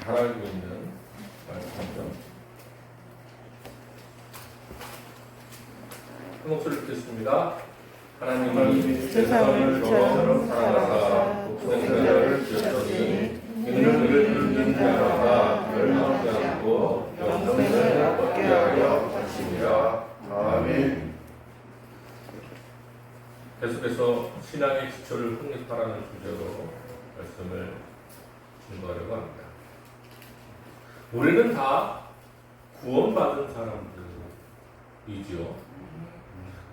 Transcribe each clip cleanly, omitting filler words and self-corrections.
잘 알고 있는 말씀이죠. 한 목소리 듣겠습니다. 하나님이 세상을 처음 사랑하사 독생자를 주셨으니 이는 그를 믿는 자마다 멸망하지 않고 영생을 얻게 하려 하심이라. 아멘. 계속해서 신앙의 기초를 확립하라는 주제로 말씀을 증거하려고 합니다. 우리는 다 구원받은 사람들이죠.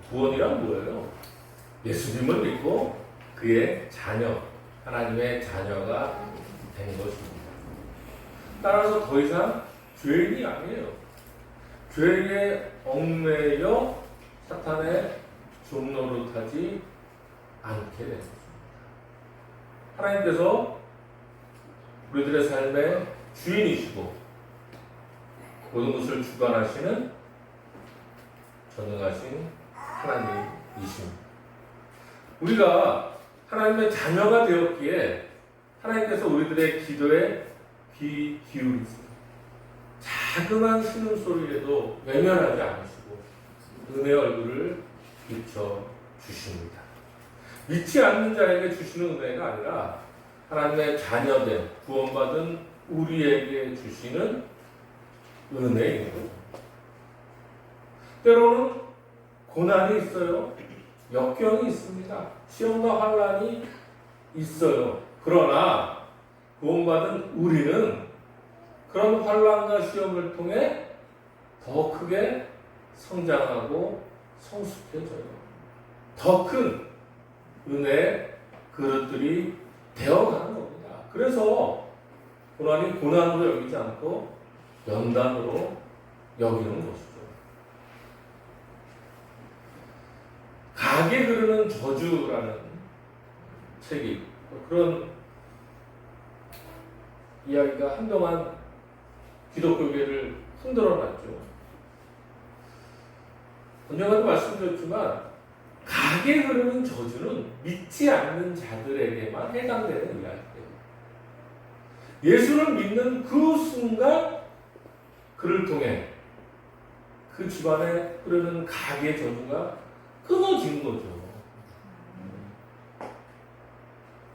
구원이란 뭐예요? 예수님을 믿고 그의 자녀, 하나님의 자녀가 된 것입니다. 따라서 더 이상 죄인이 아니에요. 죄에 얽매여 사탄의 종노릇하지 않게 된 것입니다. 하나님께서 우리들의 삶의 주인이시고 모든 것을 주관하시는 전능하신 하나님이십니다. 우리가 하나님의 자녀가 되었기에 하나님께서 우리들의 기도에 귀 기울이세요. 자그마한 신음소리에도 외면하지 않으시고 은혜의 얼굴을 비춰주십니다. 믿지 않는 자에게 주시는 은혜가 아니라 하나님의 자녀된 구원받은 우리에게 주시는 은혜인 거죠. 때로는 고난이 있어요. 역경이 있습니다. 시험과 환난이 있어요. 그러나 구원받은 우리는 그런 환난과 시험을 통해 더 크게 성장하고 성숙해져요. 더 큰 은혜의 그릇들이 되어가는 겁니다. 그래서 고난이 고난으로 여기지 않고 연단으로 여기는 것이죠. 가게 흐르는 저주라는 책이 그런 이야기가 한동안 기독교계를 흔들어놨죠. 언젠가도 말씀드렸지만 가게 흐르는 저주는 믿지 않는 자들에게만 해당되는 이야기예요. 예수를 믿는 그 순간 그를 통해 그 집안에 흐르는 가게 저주가 끊어진 거죠.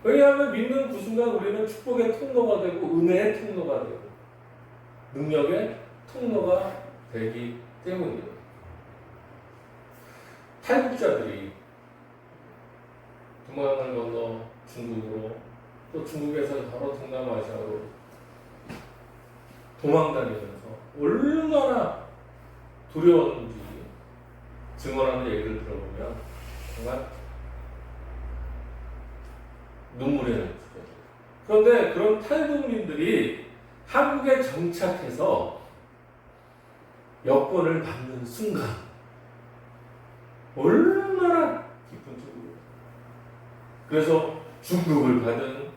왜냐하면 믿는 그 순간 우리는 축복의 통로가 되고 은혜의 통로가 되고 능력의 통로가 되기 때문이에요. 탈북자들이 동양을 건너 중국으로 또 중국에서 바로 동남아시아로 도망다니면서 얼마나 두려웠는지 증언하는 얘기를 들어보면 정말 눈물이 나죠. 그런데 그런 탈북민들이 한국에 정착해서 여권을 받는 순간 얼마나 기쁜 줄 모르겠어요. 그래서 중국을 가든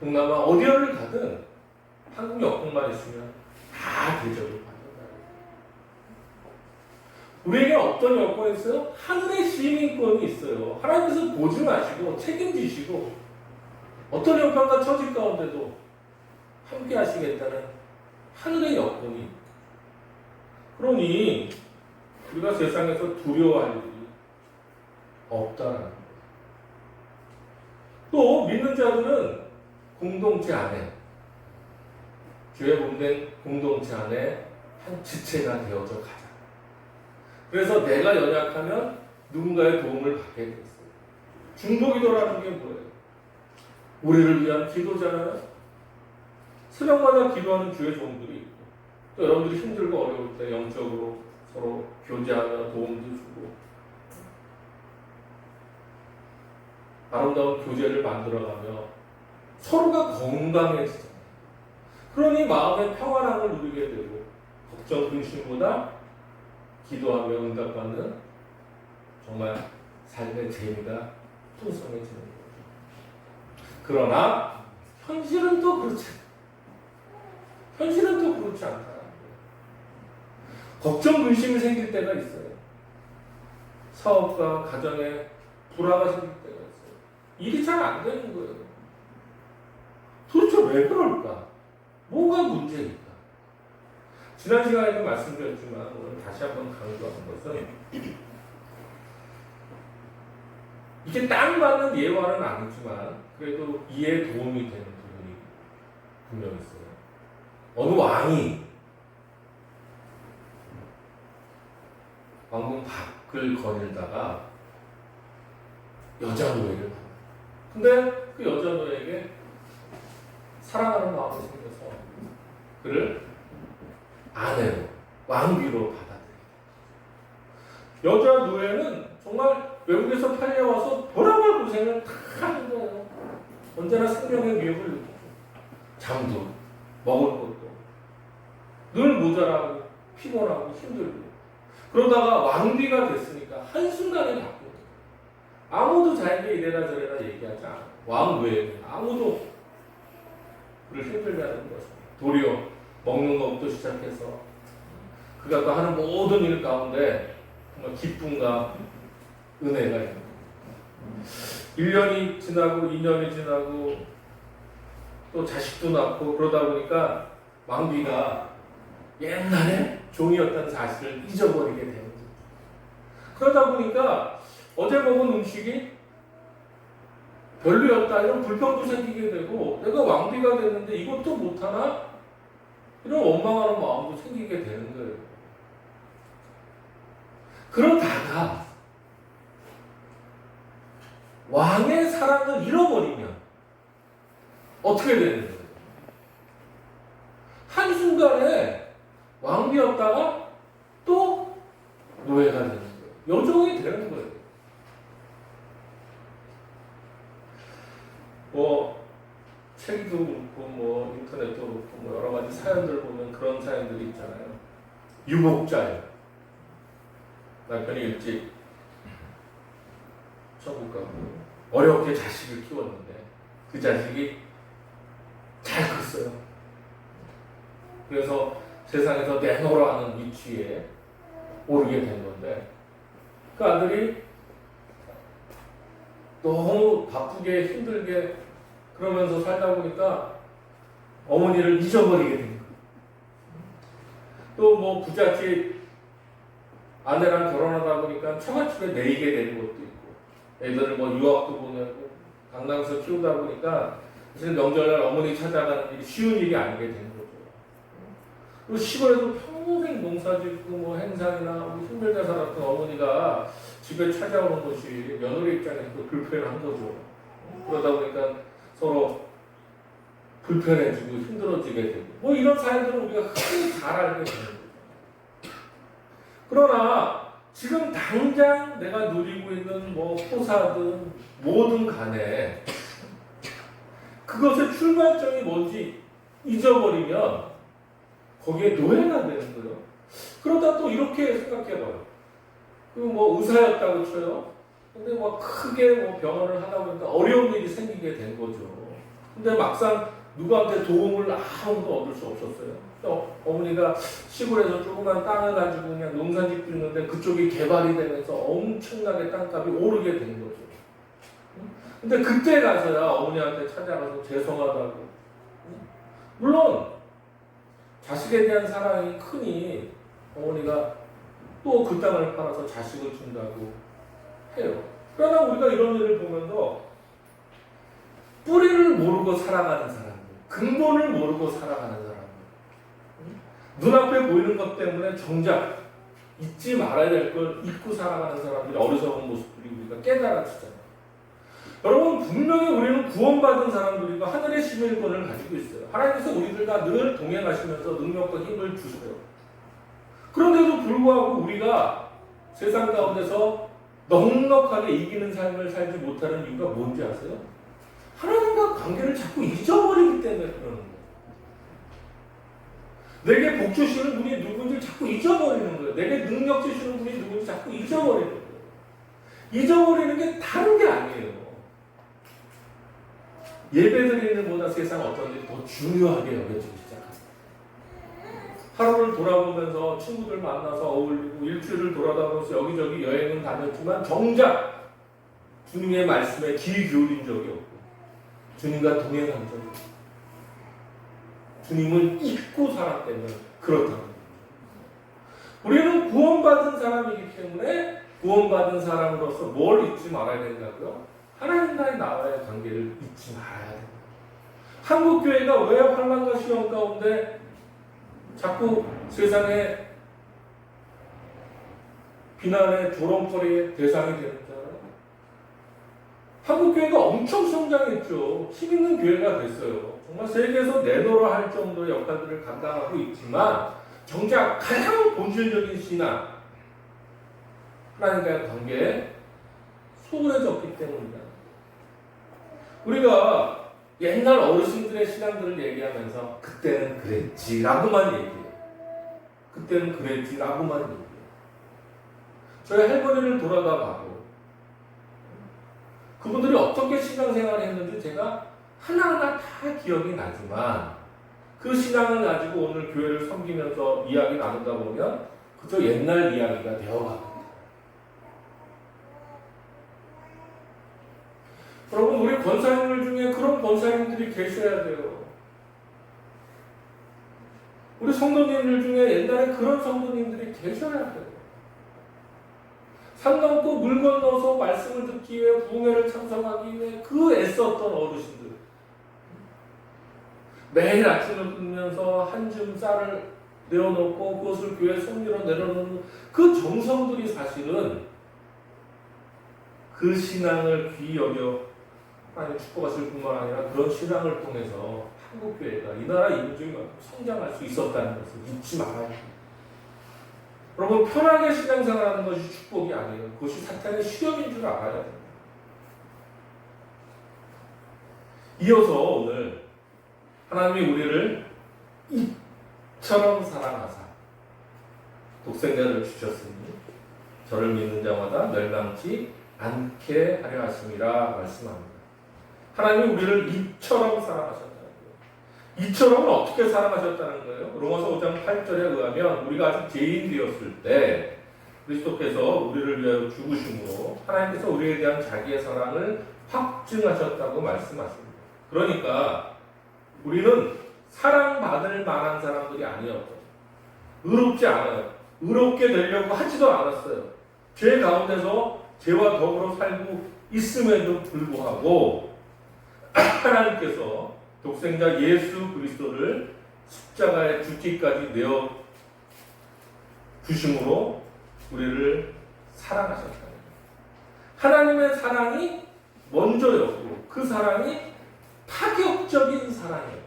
동남아 어디를 가든 한국 여권만 있으면 다 대접을 받아요. 우리에게 어떤 여건이 있어요? 하늘의 시민권이 있어요. 하나님께서 보지 마시고 책임지시고 어떤 형편과 처지 가운데도 함께 하시겠다는 하늘의 여건이 있고, 그러니 우리가 세상에서 두려워할 일이 없다는 거예요. 또 믿는 자들은 공동체 안에 죄에 몸된 공동체 안에 한 지체가 되어져 가자. 그래서 내가 연약하면 누군가의 도움을 받게 됐어요. 중보기도라는 게 뭐예요? 우리를 위한 기도잖아요. 새벽마다 기도하는 주의 종들이 있고 또 여러분들이 힘들고 어려울 때 영적으로 서로 교제하며 도움도 주고 아름다운 교제를 만들어가며 서로가 건강해지잖아요. 그러니 마음의 평안함을 누리게 되고 걱정 근심보다 기도하며 응답받는 정말 삶의 재미가 풍성해지는 거죠. 그러나 현실은 또 그렇지 않다. 걱정 근심이 생길 때가 있어요. 사업과 가정에 불화가 생길 때가 있어요. 일이 잘 안 되는 거예요. 도대체 도대체 왜 그럴까? 뭐가 문제일까? 지난 시간에도 말씀드렸지만 오늘 다시 한번 강조하는 것은 이게 딱 맞는 예화는 아니지만 그래도 이해에 도움이 되는 부분이 분명히 있어요. 어느 왕이 왕궁 밖을 거닐다가 여자 노예를 만나요. 근데 그 여자 노예에게 사랑하는 마음이 생겨서 그를 아내로, 왕비로 받아들여요. 여자 노예는 정말 외국에서 팔려와서 보라볼 고생을 다 하는 거예요. 언제나 생명의 위협을 느끼고 잠도 먹을 것도 늘 모자라고 피곤하고 힘들고 그러다가 왕비가 됐으니까 한순간에 바뀌어요. 아무도 자기에게 이래라 저래라 얘기하지 않아요. 왕 외에는 아무도 그를 힘들게 하는 것입니다. 도리어 먹는 것부터 시작해서 그가 또 하는 모든 일 가운데 정말 기쁨과 은혜가 있는 거예요. 1년이 지나고 2년이 지나고 또 자식도 낳고 그러다 보니까 왕비가 옛날에 종이었다는 사실을 잊어버리게 되는 거죠. 그러다 보니까 어제 먹은 음식이 별로였다 이런 불평도 생기게 되고 내가 왕비가 됐는데 이것도 못하나? 이런 원망하는 마음도 생기게 되는 거예요. 그러다가 왕의 사랑을 잃어버리면 어떻게 되는 거예요? 한순간에 왕비였다가 또 노예가 되는 거예요. 여종이 되는 거예요. 책도 그렇고 인터넷도 그렇고 여러 가지 사연들 보면 그런 사연들이 있잖아요. 유목자예요. 남편이 일찍 천국 가고 어렵게 자식을 키웠는데 그 자식이 잘 컸어요. 그래서 세상에서 내놓으라 하는 위치에 오르게 된 건데 그 아들이 너무 바쁘게 힘들게 그러면서 살다 보니까 어머니를 잊어버리게 된 거예요. 또 부잣집 아내랑 결혼하다 보니까 처갓집에 매이게 되는 것도 있고 애들을 유학도 보내고 강남에서 키우다 보니까 사실 명절날 어머니 찾아가는 일이 쉬운 일이 아니게 된 거죠. 그리고 시골에도 평생 농사짓고 행사나 힘들게 살았던 어머니가 집에 찾아오는 것이 며느리 입장에서 불편한 거죠. 그러다 보니까 서로 불편해지고 힘들어지게 되고 이런 사연들은 우리가 흔히 잘 알게 되는 거죠. 그러나 지금 당장 내가 누리고 있는 포사든 뭐든 간에 그것의 출발점이 뭔지 잊어버리면 거기에 노예가 되는 거예요. 그러다 또 이렇게 생각해봐요. 그리고 의사였다고 쳐요. 근데 크게 병원을 하다 보니까 어려운 일이 생기게 된 거죠. 근데 막상 누구한테 도움을 아무도 얻을 수 없었어요. 어머니가 시골에서 조그만 땅을 가지고 그냥 농사짓고 있는데 그쪽이 개발이 되면서 엄청나게 땅값이 오르게 된 거죠. 근데 그때 가서야 어머니한테 찾아가서 죄송하다고. 물론 자식에 대한 사랑이 크니 어머니가 또 그 땅을 팔아서 자식을 준다고 해요. 그러나 우리가 이런 일을 보면서 뿌리를 모르고 살아가는 사람들, 근본을 모르고 살아가는 사람들, 눈앞에 보이는 것 때문에 정작 잊지 말아야 될 걸 잊고 살아가는 사람들이 어리석은 모습들이 우리가 깨달아지잖아요. 여러분 분명히 우리는 구원받은 사람들이고 하늘의 시민권을 가지고 있어요. 하나님께서 우리들과 늘 동행하시면서 능력과 힘을 주셔요. 그런데도 불구하고 우리가 세상 가운데서 넉넉하게 이기는 삶을 살지 못하는 이유가 뭔지 아세요? 하나님과 관계를 자꾸 잊어버리기 때문에 그러는 거예요. 내게 복 주시는 분이 누군지 자꾸 잊어버리는 거예요. 내게 능력 주시는 분이 누군지 자꾸 잊어버리는 거예요. 잊어버리는 게 다른 게 아니에요. 예배드리는 것보다 세상 어떤 일이 더 중요하게 여겨지기 시작합니다. 하루를 돌아보면서 친구들 만나서 어울리고 일주일을 돌아다니면서 여기저기 여행은 다녔지만 정작 주님의 말씀에 귀 기울인 적이 없고 주님과 동행한 적이 없고 주님을 잊고 살았다면 그렇다는 거예요. 우리는 구원받은 사람이기 때문에 구원받은 사람으로서 뭘 잊지 말아야 된다고요? 하나님과의 나와의 관계를 잊지 말아야 된다. 한국교회가 왜 환난과 시험 가운데 자꾸 세상에 비난의 조롱거리의 대상이 되는 줄 알아요? 한국교회가 엄청 성장했죠. 힘있는 교회가 됐어요. 정말 세계에서 내노라 할 정도의 역할들을 감당하고 있지만 정작 가장 본질적인 신앙, 하나님과의 관계에 소홀해졌기 때문이다. 우리가 옛날 어르신들의 신앙들을 얘기하면서 그때는 그랬지라고만 얘기해요. 그때는 그랬지라고만 얘기해요. 저희 할머니를 돌아가 봐도 그분들이 어떻게 신앙생활을 했는지 제가 하나하나 다 기억이 나지만 그 신앙을 가지고 오늘 교회를 섬기면서 이야기 나누다 보면 그저 옛날 이야기가 되어갑니다. 여러분, 우리 권사님들 중에 그런 권사님들이 계셔야 돼요. 우리 성도님들 중에 옛날에 그런 성도님들이 계셔야 돼요. 산 넘고 물 건너서 말씀을 듣기 위해 부흥회를 참석하기 위해 그 애썼던 어르신들, 매일 아침을 끊으면서 한 줌 쌀을 내어놓고 그것을 교회 성리로 내려놓는 그 정성들이 사실은 그 신앙을 귀히 여겨 하나님 축복하실 뿐만 아니라 그런 신앙을 통해서 한국교회가 이 나라 인종이 성장할 수 있었다는 것을 잊지 말아야 합니다. 여러분, 편하게 신앙생활하는 것이 축복이 아니에요. 그것이 사탄의 시험인 줄 알아야 됩니다. 이어서 오늘 하나님이 우리를 이처럼 사랑하사 독생자를 주셨으니 저를 믿는 자마다 멸망치 않게 하려 하심이라 말씀합니다. 하나님이 우리를 이처럼 사랑하셨다는 거예요. 이처럼은 어떻게 사랑하셨다는 거예요? 로마서 5장 8절에 의하면 우리가 아직 죄인 되었을 때 그리스도께서 우리를 위하여 죽으심으로 하나님께서 우리에 대한 자기의 사랑을 확증하셨다고 말씀하십니다. 그러니까 우리는 사랑받을 만한 사람들이 아니었고 의롭지 않아요. 의롭게 되려고 하지도 않았어요. 죄 가운데서 죄와 더불어 살고 있음에도 불구하고 하나님께서 독생자 예수 그리스도를 십자가에 죽기까지 내어 주심으로 우리를 사랑하셨다. 하나님의 사랑이 먼저였고 그 사랑이 파격적인 사랑이에요.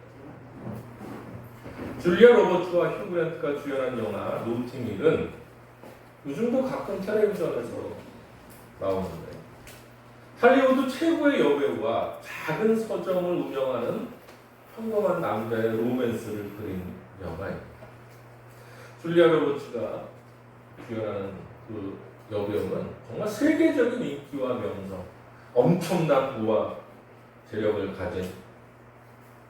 줄리아 로버츠와 휴 그랜트가 주연한 영화 노팅힐은 요즘도 가끔 텔레비전에서 나오는데 할리우드 최고의 여배우와 작은 서점을 운영하는 평범한 남자의 로맨스를 그린 영화입니다. 줄리아 로버츠가 주연하는 그 여배우는 정말 세계적인 인기와 명성, 엄청난 부와 재력을 가진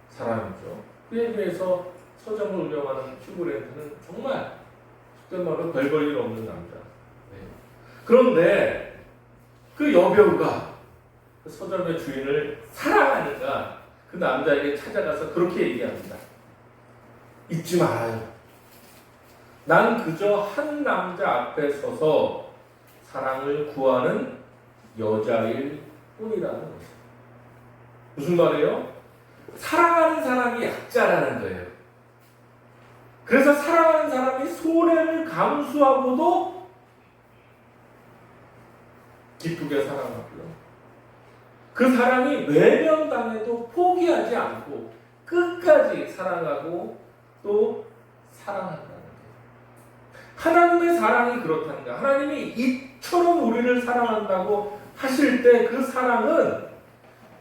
사람이죠. 그에 비해서 서점을 운영하는 휴 그랜트는 정말 속된 말로 별 볼 일 없는 남자. 네. 그런데 그 여배우가 그 서점의 주인을 사랑하니까 그 남자에게 찾아가서 그렇게 얘기합니다. 잊지 말아요. 난 그저 한 남자 앞에 서서 사랑을 구하는 여자일 뿐이라는 거죠. 무슨 말이에요? 사랑하는 사람이 약자라는 거예요. 그래서 사랑하는 사람이 손해를 감수하고도 기쁘게 사랑하고요. 그 사랑이 외면당해도 포기하지 않고 끝까지 사랑하고 또 사랑한다는 거예요. 하나님의 사랑이 그렇다는 거예요. 하나님이 이처럼 우리를 사랑한다고 하실 때 그 사랑은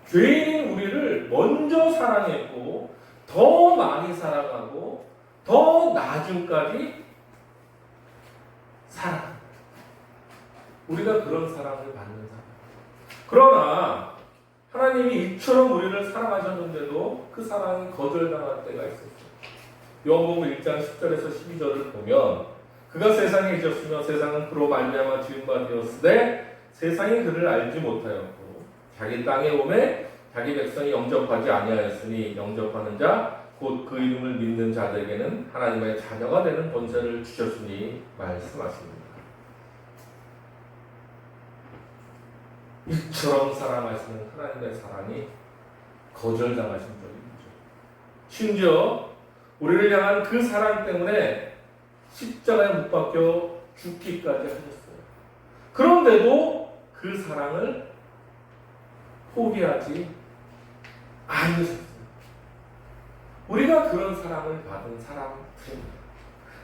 죄인인 우리를 먼저 사랑했고 더 많이 사랑하고 더 나중까지 사랑한다. 우리가 그런 사랑을 받는 사람. 그러나 하나님이 이처럼 우리를 사랑하셨는데도 그 사랑이 거절당할 때가 있었어요. 요한복음 1장 10절에서 12절을 보면 그가 세상에 계셨으며 세상은 그로 말미암아 지은 바 되었으되 세상이 그를 알지 못하였고 자기 땅에 오매 자기 백성이 영접하지 아니하였으니 영접하는 자 곧 그 이름을 믿는 자들에게는 하나님의 자녀가 되는 권세를 주셨으니 말씀하십니다. 이처럼 사랑하시는 하나님의 사랑이 거절당하신 적이 있죠. 심지어 우리를 향한 그 사랑 때문에 십자가에 못 박혀 죽기까지 하셨어요. 그런데도 그 사랑을 포기하지 않으셨어요. 우리가 그런 사랑을 받은 사람들입니다.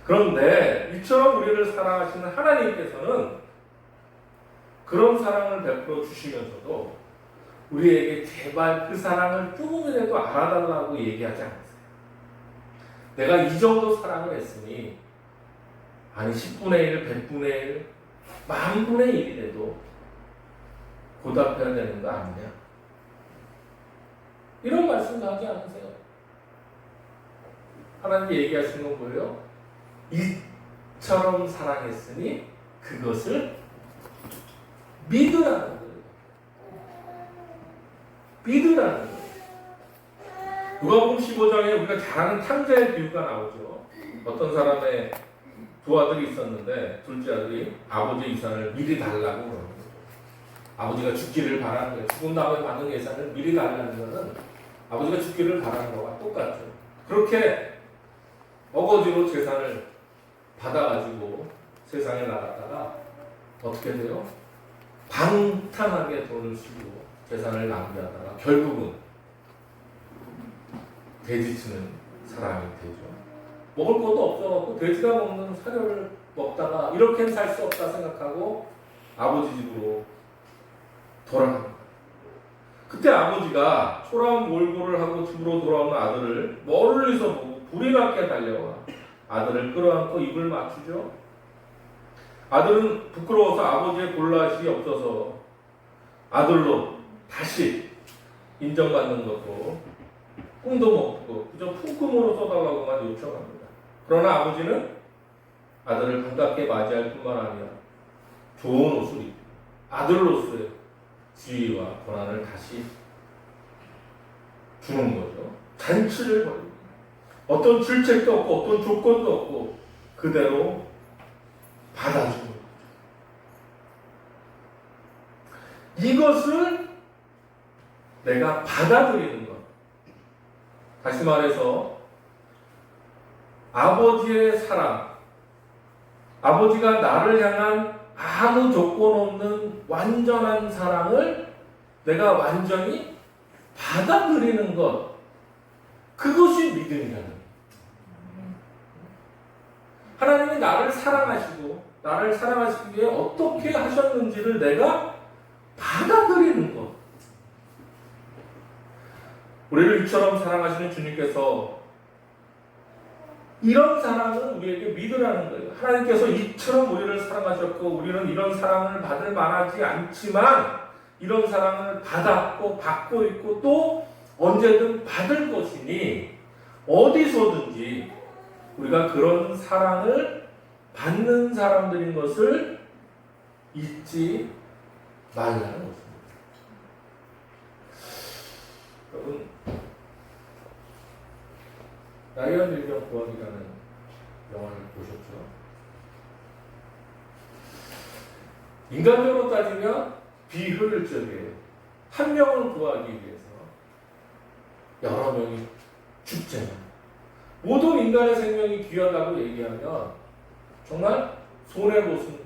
그런데 이처럼 우리를 사랑하시는 하나님께서는 그런 사랑을 베풀어 주시면서도 우리에게 제발 그 사랑을 조금이라도 알아달라고 얘기하지 않으세요. 내가 이 정도 사랑을 했으니 아니 10분의 1, 100분의 1, 만분의 1이라도 보답해야 되는 거 아니냐? 이런 말씀도 하지 않으세요. 하나님이 얘기하시는 건 뭐예요? 이처럼 사랑했으니 그것을 믿으라는 거예요. 믿으라는 거예요. 누가복음 15장에 우리가 잘 아는 탕자의 비유가 나오죠. 어떤 사람의 두 아들이 있었는데 둘째 아들이 아버지 유산을 미리 달라고 그러는 거죠. 아버지가 죽기를 바라는 거예요. 죽은 다음에 받는 예산을 미리 달라는 것은 아버지가 죽기를 바라는 거와 똑같죠. 그렇게 어거지로 재산을 받아가지고 세상에 나갔다가 어떻게 돼요? 방탕하게 돈을 쓰고 재산을 낭비하다가 결국은 돼지치는 사람이 되죠. 먹을 것도 없어갖고 돼지가 먹는 사료를 먹다가 이렇게는 살 수 없다 생각하고 아버지 집으로 돌아갑니다. 그때 아버지가 초라한 몰골을 하고 집으로 돌아오는 아들을 멀리서 보고 불이 나게 달려와 아들을 끌어안고 입을 맞추죠. 아들은 부끄러워서 아버지의 볼낯이 없어서 아들로 다시 인정받는 것도 꿈도 못 꾸고 그저 품꿈으로 써달라고만 요청합니다. 그러나 아버지는 아들을 반갑게 맞이할 뿐만 아니라 좋은 옷을 입고 아들로서의 지위와 권한을 다시 주는 거죠. 잔치를 벌입니다. 어떤 질책도 없고 어떤 조건도 없고 그대로 받아주는 거죠. 이것을 내가 받아들이는 것. 다시 말해서 아버지의 사랑, 아버지가 나를 향한 아무 조건 없는 완전한 사랑을 내가 완전히 받아들이는 것, 그것이 믿음이라는 거예요. 하나님이 나를 사랑하시고 나를 사랑하시기 위해 어떻게 하셨는지를 내가 받아들이는 것. 우리를 이처럼 사랑하시는 주님께서 이런 사랑은 우리에게 믿으라는 거예요. 하나님께서 이처럼 우리를 사랑하셨고 우리는 이런 사랑을 받을 만하지 않지만 이런 사랑을 받았고 받고 있고 또 언제든 받을 것이니 어디서든지 우리가 그런 사랑을 받는 사람들인 것을 잊지 말라는 것입니다. 여러분, 라이언 일병 구하기라는 영화를 보셨죠? 인간적으로 따지면 비효율적이에요. 한 명을 구하기 위해서 여러 명이 죽잖아요. 모든 인간의 생명이 귀하다고 얘기하면 정말 손해보신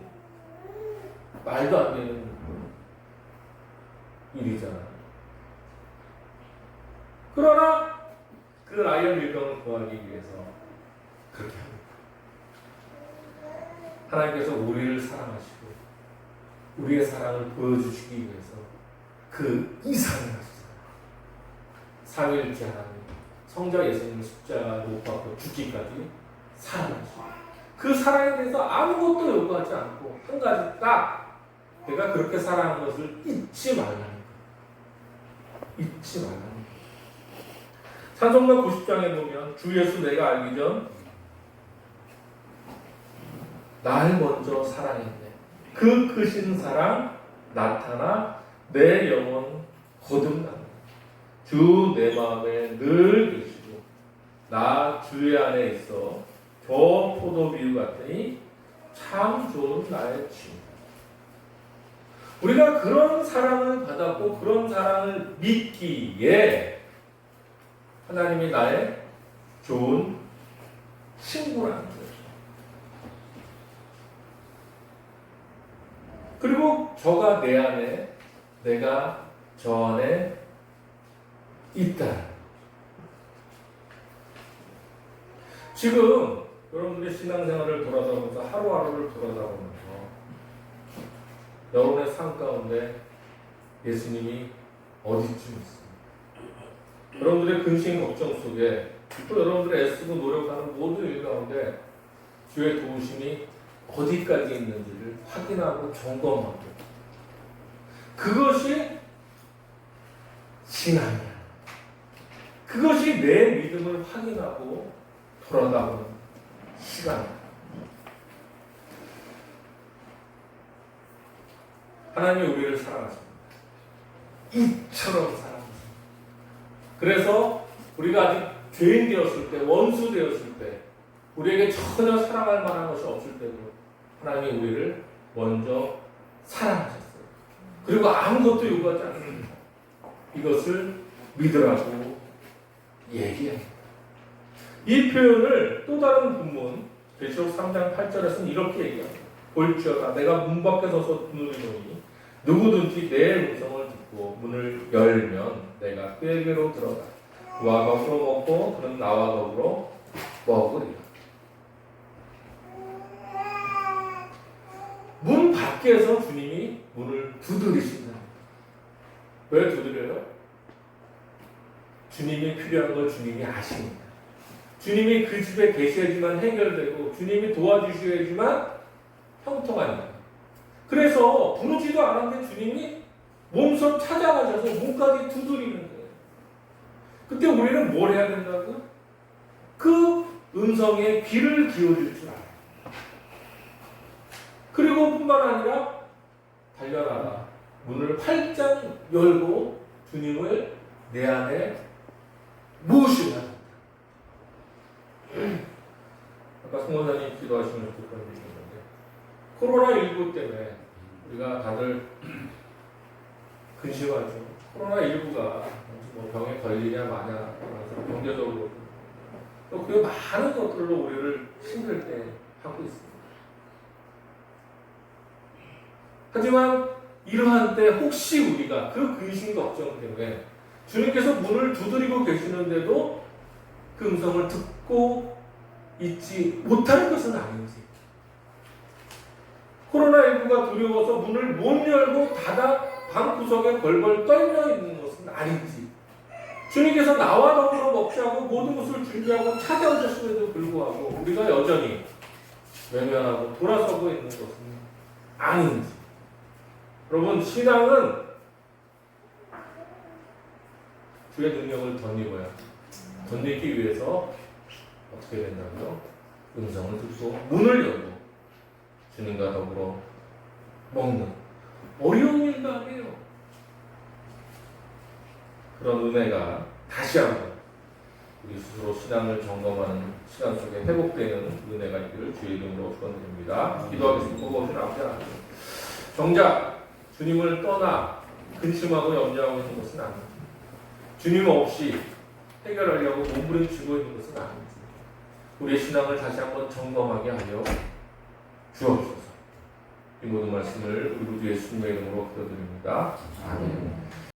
말도 안 되는 일이잖아요. 그러나 그 라이언 일병을 구하기 위해서 그렇게 합니다. 하나님께서 우리를 사랑하시고 우리의 사랑을 보여주시기 위해서 그 이상을 하셨어요. 삼위일체 하나님, 성자 예수님 십자가 못 박고 죽기까지 사랑하시고 그 사랑에 대해서 아무것도 요구하지 않고 한 가지 딱 내가 그렇게 사랑한 것을 잊지 말라는 거예요. 잊지 말라는 거예요. 찬송가 90장에 보면 주 예수 내가 알기 전 날 먼저 사랑했네. 그 크신 사랑 나타나 내 영혼 거듭나네. 주 내 마음에 늘 계시고 나 주의 안에 있어 저 포도비유 같으니 참 좋은 나의 친구. 우리가 그런 사랑을 받았고 그런 사랑을 믿기에 하나님이 나의 좋은 친구라는 거죠. 그리고 저가 내 안에, 내가 저 안에 있다. 지금 여러분들의 신앙생활을 돌아다보면서 하루하루를 돌아다보면서 여러분의 삶 가운데 예수님이 어디쯤 있습니까? 여러분들의 근심 걱정 속에 또 여러분들의 애쓰고 노력하는 모든 일 가운데 주의 도우심이 어디까지 있는지를 확인하고 점검하고, 그것이 신앙이야. 그것이 내 믿음을 확인하고 돌아다보는 시간이야. 하나님이 우리를 사랑하십니다. 이처럼 사랑하십니다. 그래서 우리가 아직 죄인 되었을 때, 원수 되었을 때, 우리에게 전혀 사랑할 만한 것이 없을 때도 하나님이 우리를 먼저 사랑하셨어요. 그리고 아무것도 요구하지 않습니다. 이것을 믿으라고 얘기합니다. 이 표현을 또 다른 본문 계시록 3장 8절에서는 이렇게 얘기합니다. 볼지어다 내가 문 밖에 서서 누르노니 누구든지 내 음성을 듣고 문을 열면 내가 그에게로 들어가 그와 더불어 먹고 그는 나와 더불어 먹으리라. 문 밖에서 주님이 문을 두드리신다. 왜 두드려요? 주님이 필요한 걸 주님이 아십니다. 주님이 그 집에 계셔야지만 해결되고 주님이 도와주셔야지만 형통합니다. 그래서 부르지도 않았는데 주님이 몸소 찾아가셔서 문까지 두드리는 거예요. 그때 우리는 뭘 해야 된다고? 그 음성에 귀를 기울일 줄 알아요. 그리고 뿐만 아니라 달려나가 문을 활짝 열고 주님을 내 안에 모시라. 아까 성모사님 기도하시면서 그런 얘기 했는데, 코로나19 때문에 우리가 다들 근심하죠. 코로나19가 뭐 병에 걸리냐 마냐, 경제적으로 또 그 많은 것들로 우리를 힘들게 하고 있습니다. 하지만 이러한 때 혹시 우리가 그 근심 걱정 때문에 주님께서 문을 두드리고 계시는데도 그 음성을 듣고 있지 못하는 것은 아닌지, 코로나19가 두려워서 문을 못 열고 닫아 방구석에 벌벌 떨며 있는 것은 아닌지, 주님께서 나와 더불어 먹자고 모든 것을 준비하고 찾아오셨음에도 불구하고 우리가 여전히 외면하고 돌아서고 있는 것은 아닌지. 여러분, 신앙은 주의 능력을 덧입기 위해서 어떻게 된다고요? 음성을 듣고 문을 열고 주님과 더불어 먹는 어려운 일도 아니에요. 그런 은혜가 다시 한번 우리 스스로 신앙을 점검하는 시간 속에 회복되는 은혜가 있기를 주의 이름으로 축원드립니다. 기도하겠습니다. 보고오신 아버지 하나님, 정작 주님을 떠나 근심하고 염려하고 있는 것은 아닙니다. 주님 없이 해결하려고 몸부림치고 있는 것은 아닙니다. 우리의 신앙을 다시 한번 점검하게 하여 주옵소서. 이 모든 말씀을 우리 주 예수님의 이름으로 기도드립니다. 아멘.